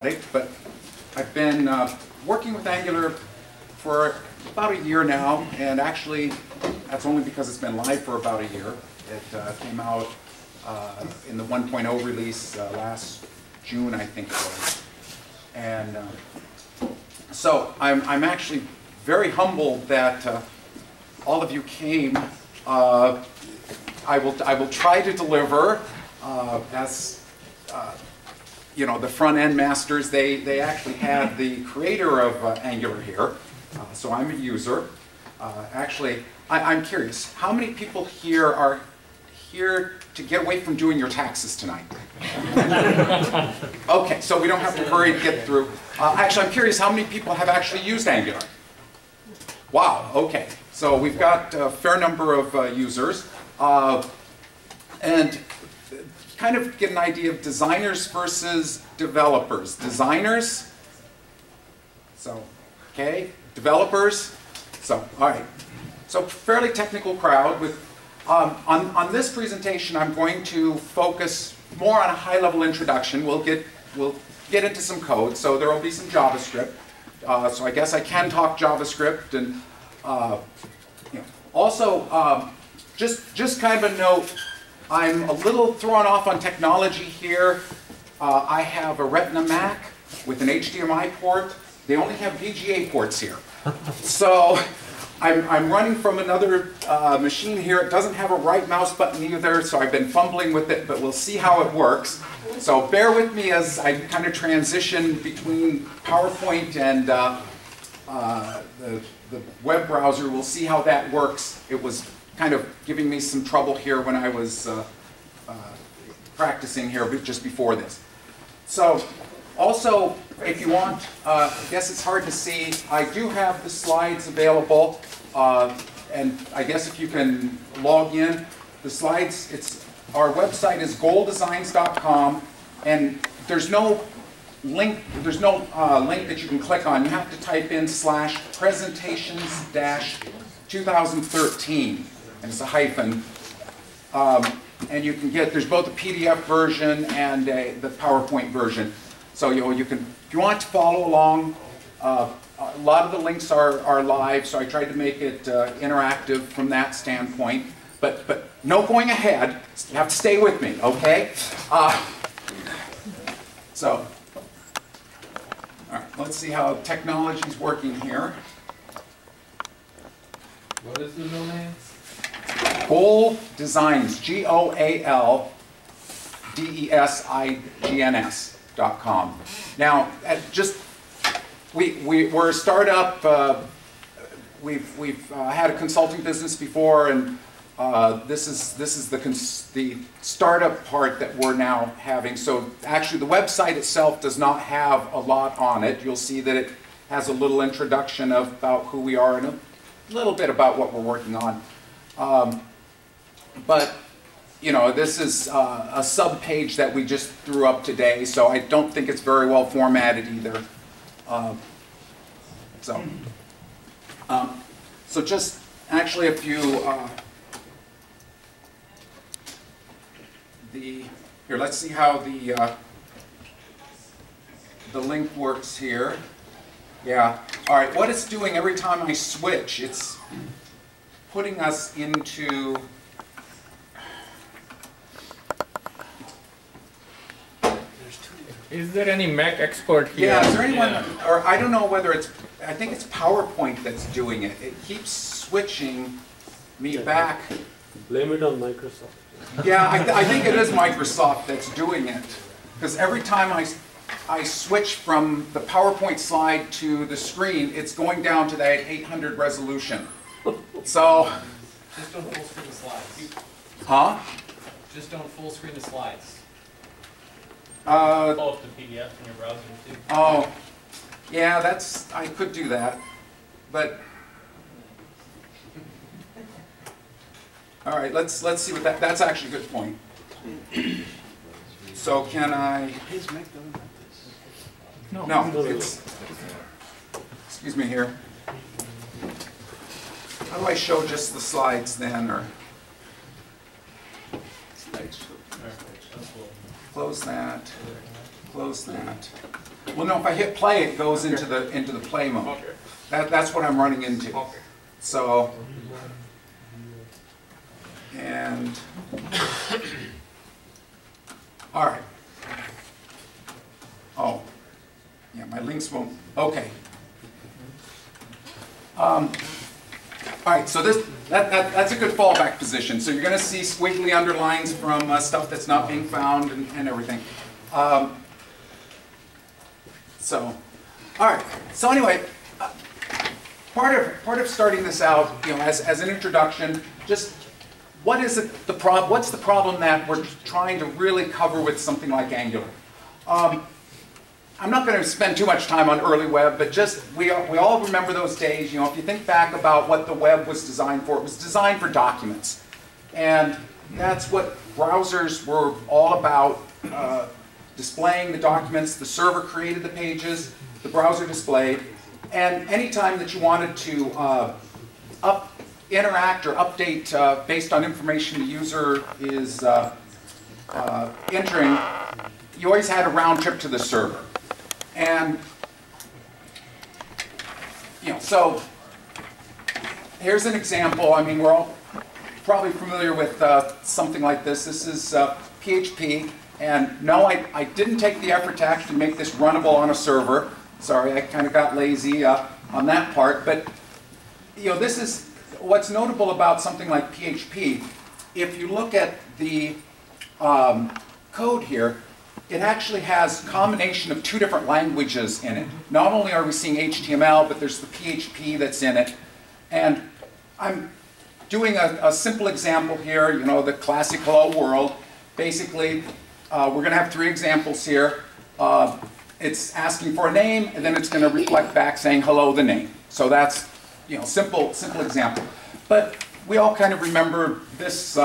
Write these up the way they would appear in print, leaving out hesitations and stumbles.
But I've been working with Angular for about a year now, and actually that's only because it's been live for about a year. It came out in the 1.0 release last June, I think it was. And so I'm actually very humbled that all of you came. I will try to deliver as you know, the front-end masters. They actually had the creator of Angular here, so I'm a user. Actually, I'm curious, how many people here are here to get away from doing your taxes tonight? Okay, so we don't have to hurry to get through. Actually, I'm curious, how many people have actually used Angular? Wow, okay. So we've got a fair number of users. And kind of get an idea of designers versus developers. Designers, so, okay, developers, so, all right. So fairly technical crowd. With on this presentation, I'm going to focus more on a high-level introduction. We'll get into some code, so there will be some JavaScript. So I guess I can talk JavaScript, and you know, also just kind of a note. I'm a little thrown off on technology here. I have a Retina Mac with an HDMI port. They only have VGA ports here. So I'm running from another machine here. It doesn't have a right mouse button either, so I've been fumbling with it, but we'll see how it works. So bear with me as I kind of transition between PowerPoint and the web browser. We'll see how that works. It was kind of giving me some trouble here when I was practicing here just before this. So also, if you want, I guess it's hard to see, I do have the slides available, and I guess if you can log in, the slides, our website is goaldesigns.com, and there's no link, link that you can click on. You have to type in /presentations-2013. And it's a hyphen, and you can get, there's both a PDF version and the PowerPoint version. So you can, if you want to follow along, a lot of the links are live, so I tried to make it interactive from that standpoint. But no going ahead, you have to stay with me, okay? So, all right, let's see how technology is working here. What is the domain? Goal Designs, GOALDESIGNS.com. Now, we're a startup. We've had a consulting business before, and this is the startup part that we're now having. So actually, the website itself does not have a lot on it. You'll see that it has a little introduction about who we are and a little bit about what we're working on. But, you know, this is a sub-page that we just threw up today, so I don't think it's very well formatted either. So just actually a few, here, let's see how the link works here. Yeah, all right, what it's doing every time I switch, it's putting us into, Is there any Mac expert here? yeah, is there anyone, or I don't know whether it's, I think it's PowerPoint that's doing it. It keeps switching me back. Blame it on Microsoft. Yeah, I think it is Microsoft that's doing it. Because every time I switch from the PowerPoint slide to the screen, it's going down to that 800 resolution. So, just don't full screen the slides. Huh? Just don't full screen the slides. Pull up the PDF in your browser too. Oh, yeah, I could do that, but all right, let's see what that's actually a good point. So can I? No, it's, excuse me here. How do I show just the slides then, or? Close that. Close that. Well, no, if I hit play, it goes into the play mode. Okay. That's what I'm running into. Okay. So, and, all right. Oh, yeah, my links won't, okay. All right, so that's a good fallback position. So you're going to see squiggly underlines from stuff that's not being found and everything. So, all right. So anyway, part of starting this out, as an introduction, just what's the problem that we're trying to really cover with something like Angular? I'm not going to spend too much time on early web, but just we all remember those days. If you think back about what the web was designed for, it was designed for documents, and that's what browsers were all about. Displaying the documents, the server created the pages, the browser displayed, and anytime that you wanted to interact or update based on information the user is entering, you always had a round trip to the server. And, so here's an example. I mean, we're all probably familiar with something like this. This is PHP. And no, I didn't take the effort to actually make this runnable on a server. Sorry, I kind of got lazy on that part. But this is what's notable about something like PHP. If you look at the code here, it actually has a combination of two different languages in it. Not only are we seeing HTML, but there's the PHP that's in it. And I'm doing a simple example here, the classic hello world. Basically, we're going to have three examples here. It's asking for a name, and then it's going to reflect back saying hello, the name. So that's simple example. But we all kind of remember this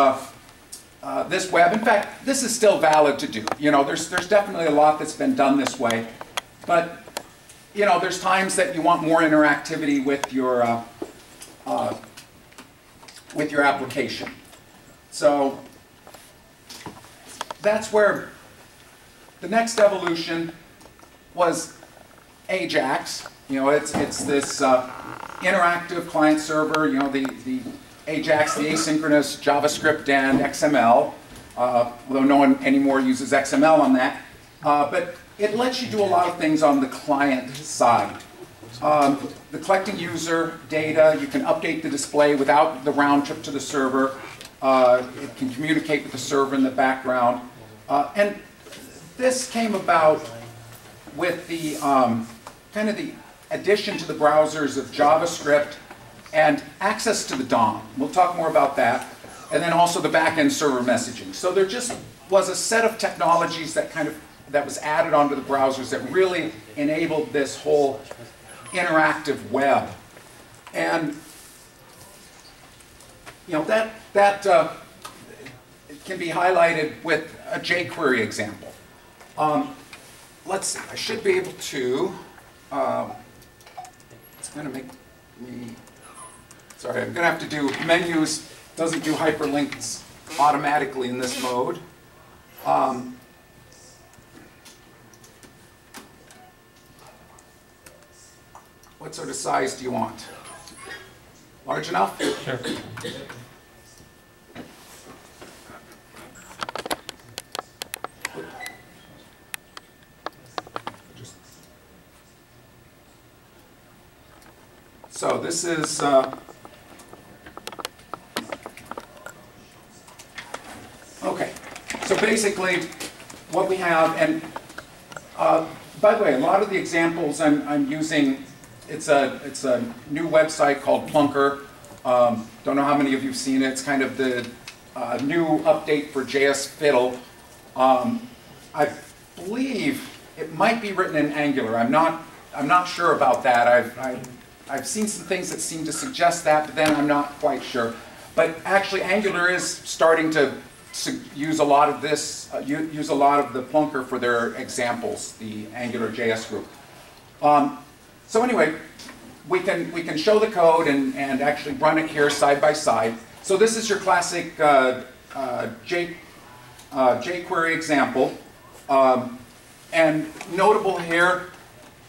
this web. In fact, this is still valid to do. There's definitely a lot that's been done this way. But there's times that you want more interactivity with your application. So that's where the next evolution was Ajax. It's this interactive client server. The Ajax, the asynchronous JavaScript and XML. Although no one anymore uses XML on that, but it lets you do a lot of things on the client side. The collecting user data, you can update the display without the round trip to the server. It can communicate with the server in the background. And this came about with the kind of the addition to the browsers of JavaScript and access to the DOM. We'll talk more about that. And then also the back-end server messaging. So there just was a set of technologies that was added onto the browsers that really enabled this whole interactive web. And that can be highlighted with a jQuery example. Let's see, I should be able to, it's going to make me, sorry, I'm going to have to do menus, doesn't do hyperlinks automatically in this mode. What sort of size do you want? Large enough? Sure. So this is okay. So basically, what we have, and by the way, a lot of the examples I'm using, it's a new website called Plunker. Don't know how many of you've seen it. It's kind of the new update for JS Fiddle. I believe it might be written in Angular. I'm not sure about that. I've seen some things that seem to suggest that, but then I'm not quite sure. But actually, Angular is starting to use a lot of this, use a lot of the Plunker for their examples, the AngularJS group. So anyway, we can show the code and actually run it here side by side. So this is your classic jQuery example. And notable here,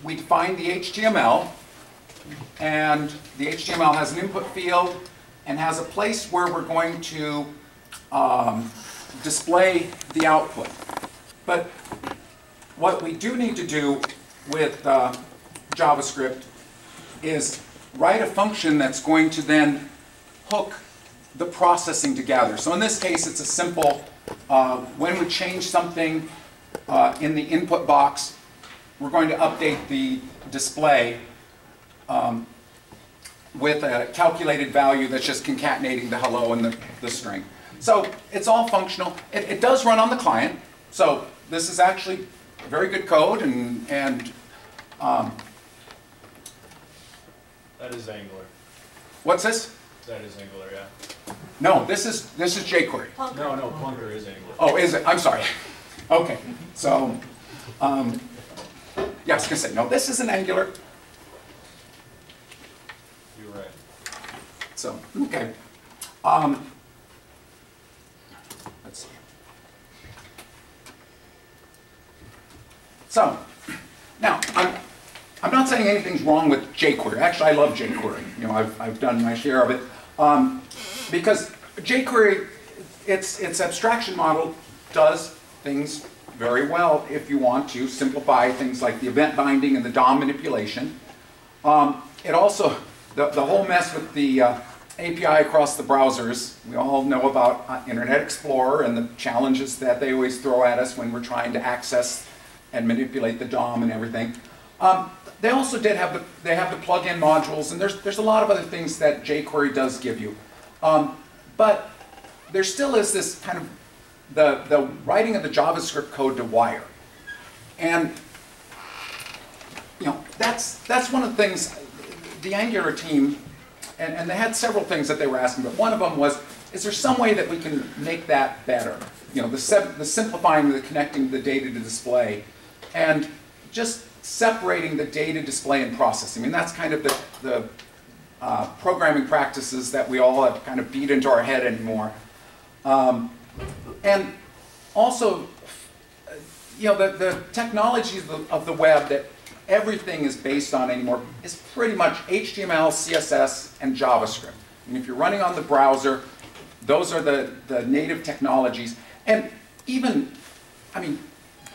we define the HTML, and the HTML has an input field and has a place where we're going to display the output. But what we do need to do with JavaScript is write a function that's going to then hook the processing together. So in this case, it's a simple, when we change something in the input box, we're going to update the display with a calculated value that's just concatenating the hello and the string. So it's all functional. It does run on the client. So this is actually very good code, and That is Angular. what's this? That is Angular, yeah. No, this is jQuery. No, Plunker is Angular. Oh, is it? I'm sorry. Okay, so yeah, I was gonna say no. This isn't Angular. You're right. So okay. Let's see. So now I'm not saying anything's wrong with jQuery. Actually, I love jQuery. You know, I've done my share of it because jQuery, its abstraction model does things very well if you want to simplify things like the event binding and the DOM manipulation. It also, the whole mess with the API across the browsers, we all know about Internet Explorer and the challenges that they always throw at us when we're trying to access and manipulate the DOM and everything. They also did have the plug-in modules, and there's a lot of other things that jQuery does give you. But there still is this kind of the writing of the JavaScript code to wire. And you know, that's one of the things the Angular team, and they had several things that they were asking, but one of them was, is there some way that we can make that better? You know, the simplifying, the connecting the data to display, and just separating the data display and processing. I mean, that's kind of the programming practices that we all have kind of beat into our head anymore. And also, you know, the technology of the web that everything is based on anymore is pretty much HTML, CSS, and JavaScript. And if you're running on the browser, those are the native technologies. And even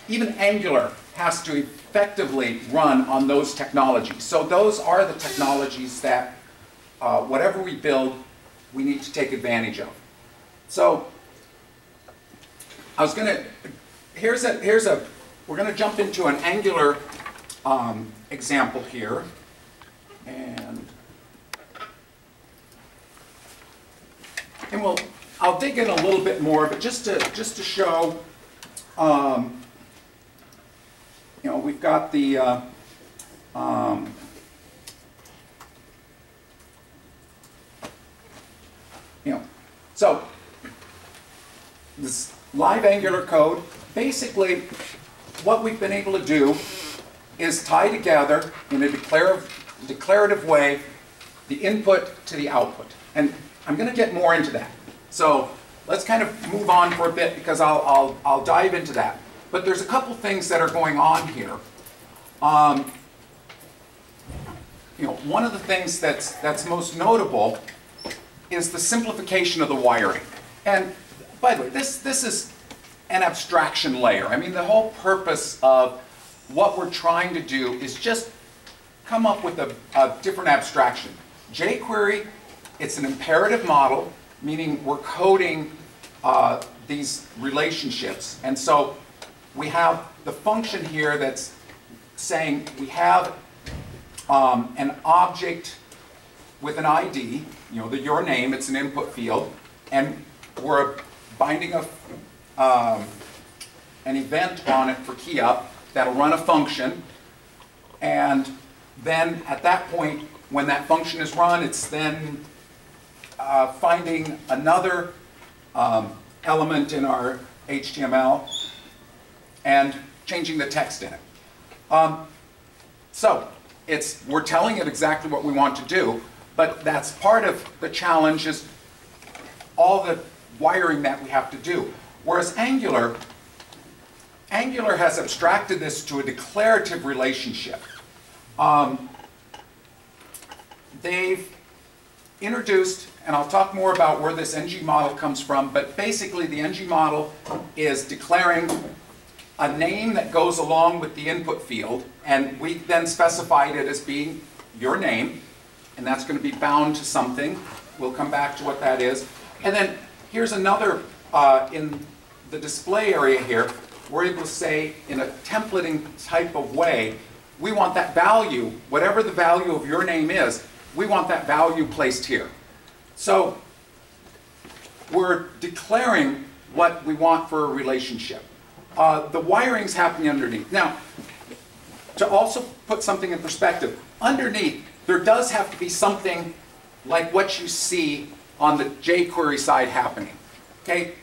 Angular has to effectively run on those technologies. So those are the technologies that whatever we build, we need to take advantage of. So I was gonna, we're gonna jump into an Angular example here, and I'll dig in a little bit more, but just to show, you know, we've got the you know, so this live Angular code, basically what we've been able to do is tie together in a declarative way the input to the output. And I'm going to get more into that. So let's kind of move on for a bit because I'll dive into that. But there's a couple things that are going on here. You know, one of the things that's most notable is the simplification of the wiring. And by the way, this is an abstraction layer. I mean, the whole purpose of what we're trying to do is just come up with a different abstraction. jQuery, it's an imperative model, meaning we're coding these relationships. And so we have the function here that's saying we have an object with an ID, you know, your name, it's an input field, and we're binding an event on it for key up that'll run a function, and then at that point, when that function is run, it's then finding another element in our HTML and changing the text in it. So we're telling it exactly what we want to do, but that's part of the challenge is all the wiring that we have to do. Whereas Angular has abstracted this to a declarative relationship. they've introduced, and I'll talk more about where this NG model comes from, but basically the NG model is declaring a name that goes along with the input field, and we then specified it as being your name, and that's going to be bound to something. We'll come back to what that is. And then here's another, in the display area here, we're able to say in a templating type of way, we want that value, whatever the value of your name is, we want that value placed here. So we're declaring what we want for a relationship. The wiring's happening underneath. Now, to also put something in perspective, underneath, there does have to be something like what you see on the jQuery side happening. Okay,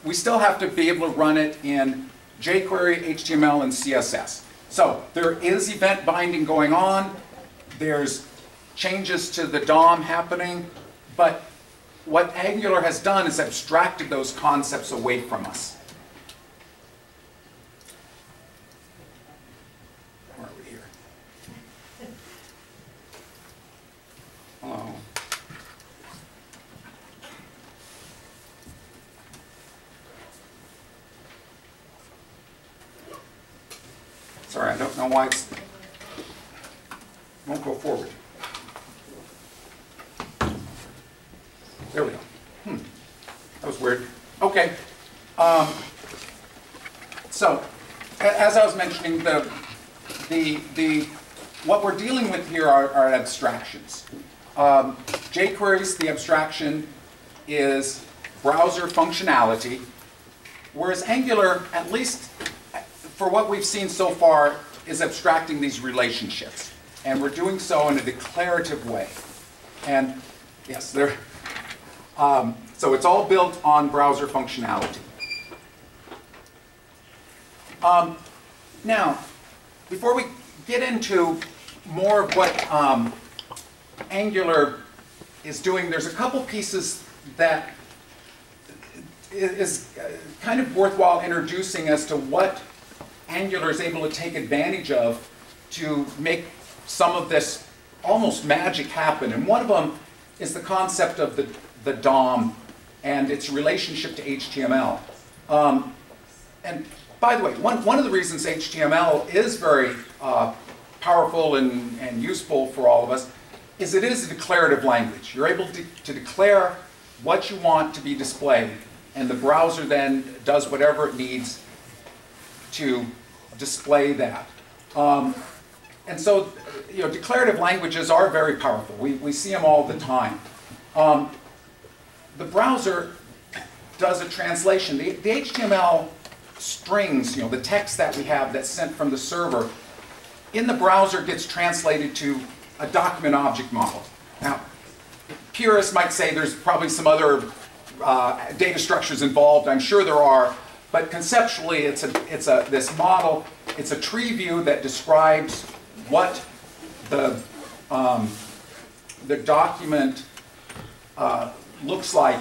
we still have to be able to run it in jQuery, HTML, and CSS. So there is event binding going on. There's changes to the DOM happening. But what Angular has done is abstracted those concepts away from us. Where are we here? Oh. Sorry, I don't know why it won't go forward. There we go. That was weird. Okay. So, as I was mentioning, what we're dealing with here are abstractions. jQuery's, the abstraction is browser functionality, whereas Angular, at least for what we've seen so far, is abstracting these relationships. And we're doing so in a declarative way. And yes, so it's all built on browser functionality. Now, before we get into more of what Angular is doing, there's a couple pieces that is kind of worthwhile introducing as to what Angular is able to take advantage of to make some of this almost magic happen. And one of them is the concept of the DOM and its relationship to HTML. And by the way, one of the reasons HTML is very powerful and useful for all of us is it is a declarative language. You're able to declare what you want to be displayed, and the browser then does whatever it needs to display that. And so, declarative languages are very powerful. We see them all the time. The browser does a translation. The HTML strings, the text that we have that's sent from the server, in the browser gets translated to a document object model. Now, purists might say there's probably some other data structures involved. I'm sure there are. But conceptually, it's this model. It's a tree view that describes what the document looks like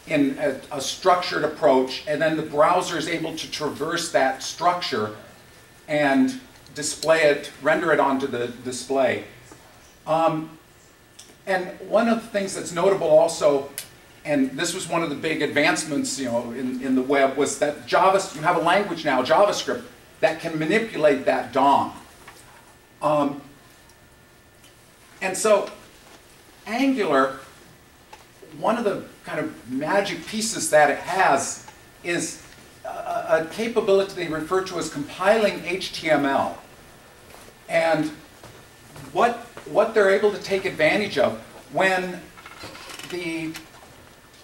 in a structured approach, and then the browser is able to traverse that structure and display it, render it onto the display. And one of the things that's notable also, and this was one of the big advancements, in the web, was that you have a language now, JavaScript, that can manipulate that DOM. And so, Angular, one of the kind of magic pieces that it has is a capability they refer to as compiling HTML. And what they're able to take advantage of when the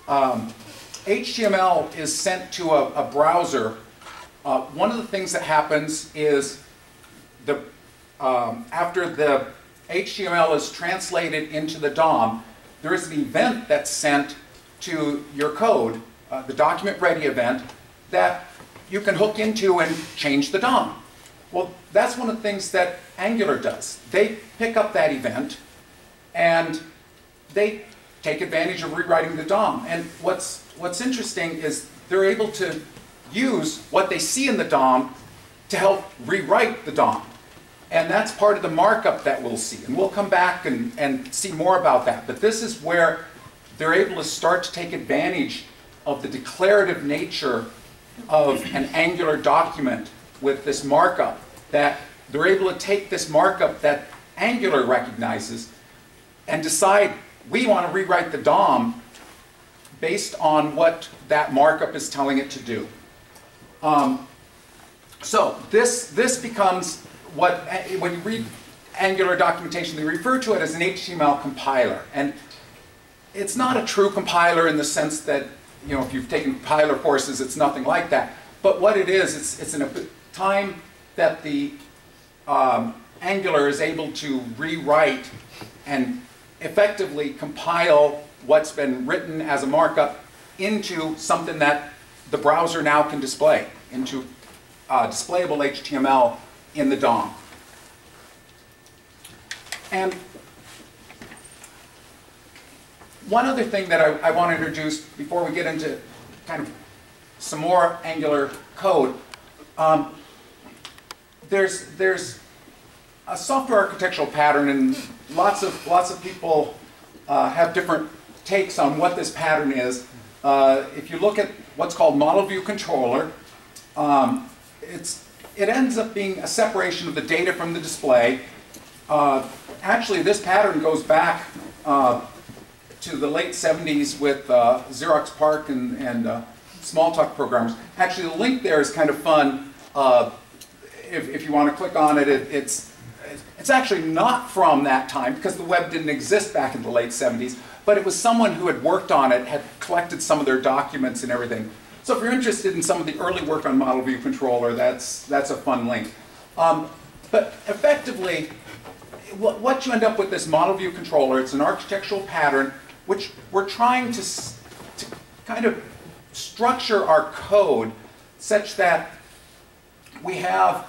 HTML is sent to a browser, one of the things that happens is after the HTML is translated into the DOM, there is an event that's sent to your code, the document ready event, that you can hook into and change the DOM. Well, that's one of the things that Angular does. They pick up that event and they take advantage of rewriting the DOM. And what's interesting is they're able to use what they see in the DOM to help rewrite the DOM. And that's part of the markup that we'll see. And we'll come back and see more about that. But this is where they're able to start to take advantage of the declarative nature of an Angular document with this markup, that they're able to take this markup that Angular recognizes and decide, we want to rewrite the DOM based on what that markup is telling it to do. So this becomes what, when you read Angular documentation, they refer to it as an HTML compiler. And it's not a true compiler in the sense that, you know, if you've taken compiler courses, it's nothing like that. But what it is, it's in a time that the Angular is able to rewrite and effectively compile what's been written as a markup into something that the browser now can display, into displayable HTML in the DOM. And one other thing that I want to introduce before we get into kind of some more Angular code, there's a software architectural pattern, and lots of people have different takes on what this pattern is. If you look at what's called model view controller, it ends up being a separation of the data from the display. Actually, this pattern goes back to the late 70s with Xerox PARC and Smalltalk programmers. Actually, the link there is kind of fun. If you want to click on it, it's actually not from that time, because the web didn't exist back in the late 70s, but it was someone who had worked on it, had collected some of their documents and everything. So if you're interested in some of the early work on Model View Controller, that's a fun link. But effectively, what you end up with this Model View Controller, it's an architectural pattern which we're trying to kind of structure our code such that we have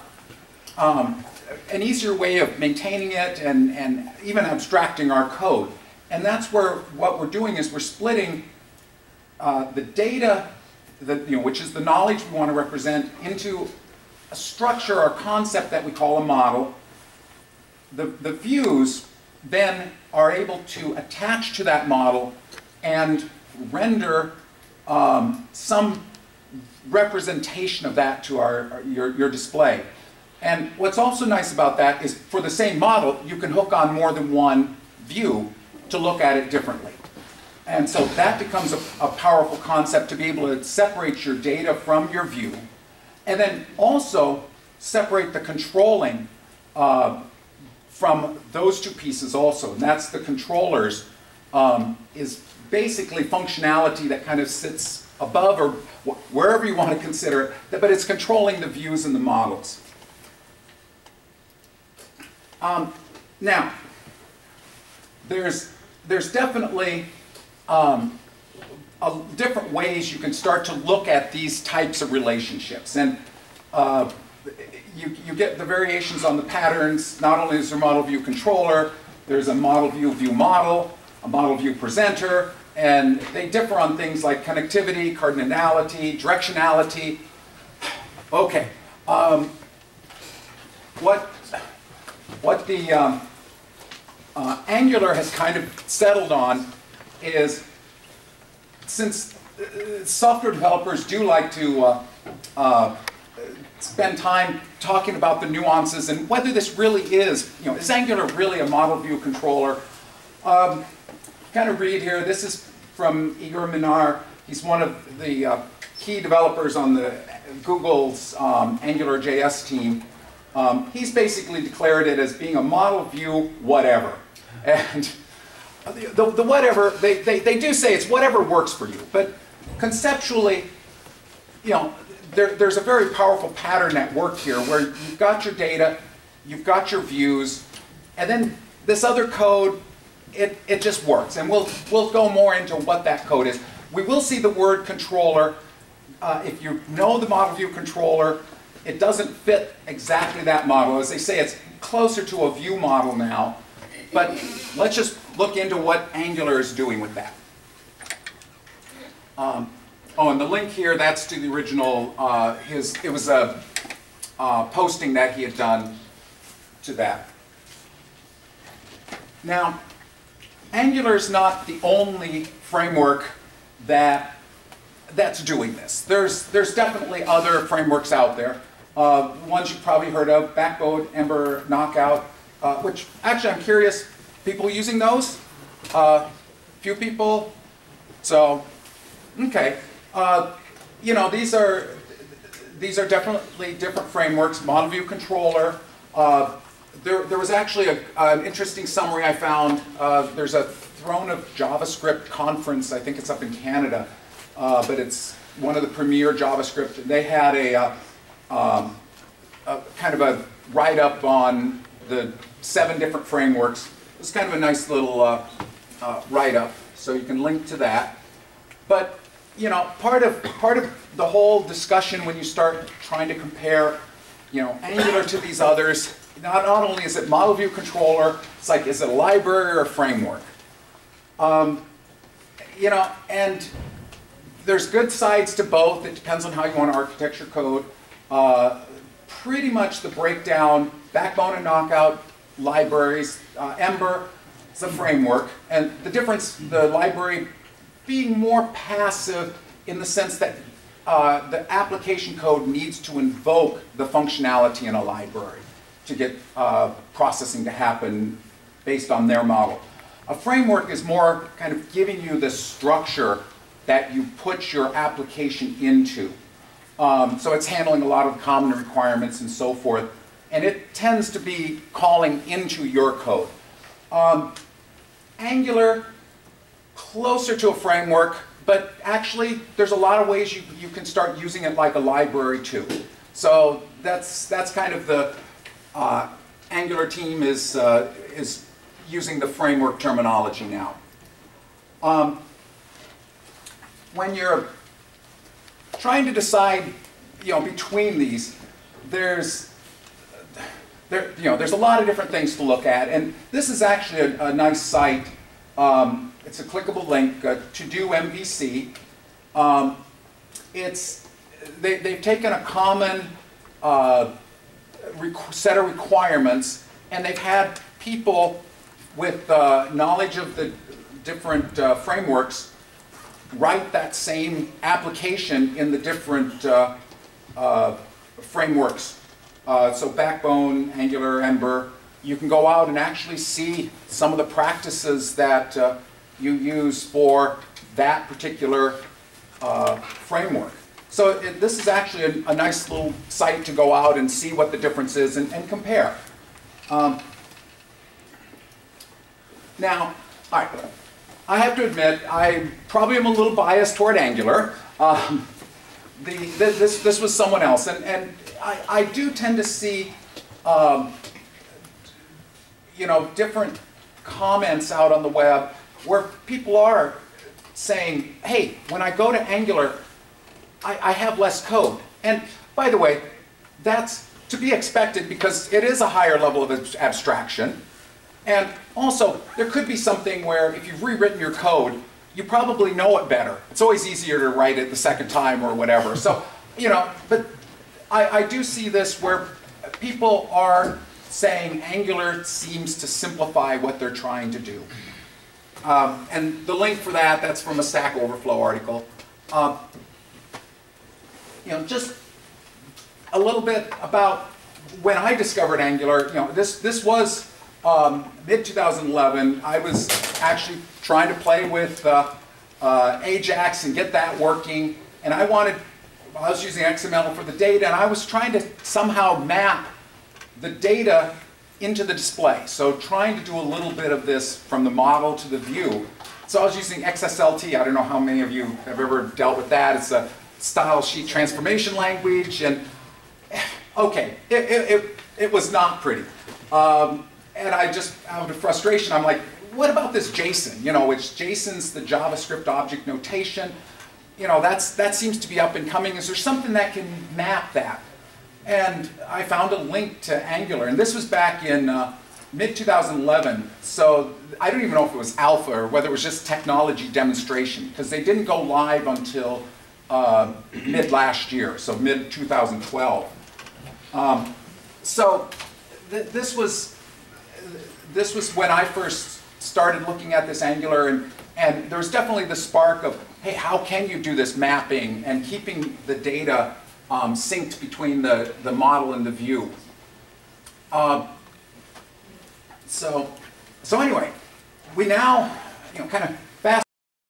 an easier way of maintaining it and even abstracting our code. And that's where what we're doing is we're splitting the data, which is the knowledge we want to represent, into a structure or concept that we call a model. The views then are able to attach to that model and render some representation of that to your display. And what's also nice about that is, for the same model, you can hook on more than one view to look at it differently. And so that becomes a powerful concept, to be able to separate your data from your view, and then also separate the controlling from those two pieces also. And that's the controllers, is basically functionality that kind of sits above or wherever you want to consider it, but it's controlling the views and the models. Now, there's definitely different ways you can start to look at these types of relationships. And you get the variations on the patterns. Not only is there model view controller, there's a model view model, a model view presenter, and they differ on things like connectivity, cardinality, directionality. Okay. What the Angular has kind of settled on is, since software developers do like to spend time talking about the nuances and whether this really is Angular really a model view controller? Kind of read here. This is from Igor Minar. He's one of the key developers on the Google's AngularJS team. He's basically declared it as being a model view whatever. And the whatever, they do say it's whatever works for you. But conceptually, there's a very powerful pattern at work here, where you've got your data, you've got your views, and then this other code, it just works. And we'll go more into what that code is. We will see the word controller. If you know the model view controller, it doesn't fit exactly that model. As they say, it's closer to a view model now. But let's just look into what Angular is doing with that. And the link here, that's to the original, it was a posting that he had done to that. Now, Angular is not the only framework that's doing this. There's definitely other frameworks out there. Ones you've probably heard of, Backbone, Ember, Knockout, which actually I'm curious, people using those? Few people? So, okay. You know, these are definitely different frameworks. Model View Controller. There was actually an interesting summary I found. There's a Throne of JavaScript conference. I think it's up in Canada, but it's one of the premier JavaScript. They had a kind of a write-up on the 7 different frameworks. It's kind of a nice little write-up, so you can link to that. But you know, part of the whole discussion when you start trying to compare, you know, Angular to these others, not only is it model view controller, it's like, is it a library or a framework? You know, and there's good sides to both. It depends on how you want to architecture code. Pretty much the breakdown, Backbone and Knockout, libraries, Ember, it's a framework. And the difference, the library being more passive in the sense that the application code needs to invoke the functionality in a library to get processing to happen based on their model. A framework is more kind of giving you the structure that you put your application into. So it's handling a lot of common requirements and so forth. And it tends to be calling into your code. Angular, closer to a framework, but actually there's a lot of ways you can start using it like a library too. So that's kind of the Angular team is using the framework terminology now. When you're trying to decide, you know, between these, there's a lot of different things to look at, and this is actually a nice site. It's a clickable link, To Do MVC. They've taken a common set of requirements, and they've had people with knowledge of the different frameworks write that same application in the different frameworks. So Backbone, Angular, Ember. You can go out and actually see some of the practices that you use for that particular framework. So this is actually a nice little site to go out and see what the difference is and compare. Now, all right, I have to admit, I probably am a little biased toward Angular. This was someone else, and I do tend to see you know, different comments out on the web where people are saying, hey, when I go to Angular, I have less code. And by the way, that's to be expected because it is a higher level of abstraction. And also, there could be something where if you've rewritten your code, you probably know it better. It's always easier to write it the second time or whatever. So, you know, but I do see this where people are saying Angular seems to simplify what they're trying to do. And the link for that, that's from a Stack Overflow article. You know, just a little bit about when I discovered Angular. You know, this was mid-2011. I was actually trying to play with Ajax and get that working, and I was using XML for the data, and I was trying to somehow map the data into the display. So trying to do a little bit of this from the model to the view. So I was using XSLT. I don't know how many of you have ever dealt with that. It's a style sheet transformation language, and okay, it was not pretty. And I just, out of frustration, I'm like, what about this JSON? You know, which JSON's the JavaScript object notation. You know, that seems to be up and coming. Is there something that can map that? And I found a link to Angular, and this was back in mid-2011. So I don't even know if it was alpha or whether it was just technology demonstration, because they didn't go live until mid last year, so mid-2012. So this was when I first started looking at this Angular, and there was definitely the spark of, hey, how can you do this mapping and keeping the data synced between the model and the view. So anyway, we now, kind of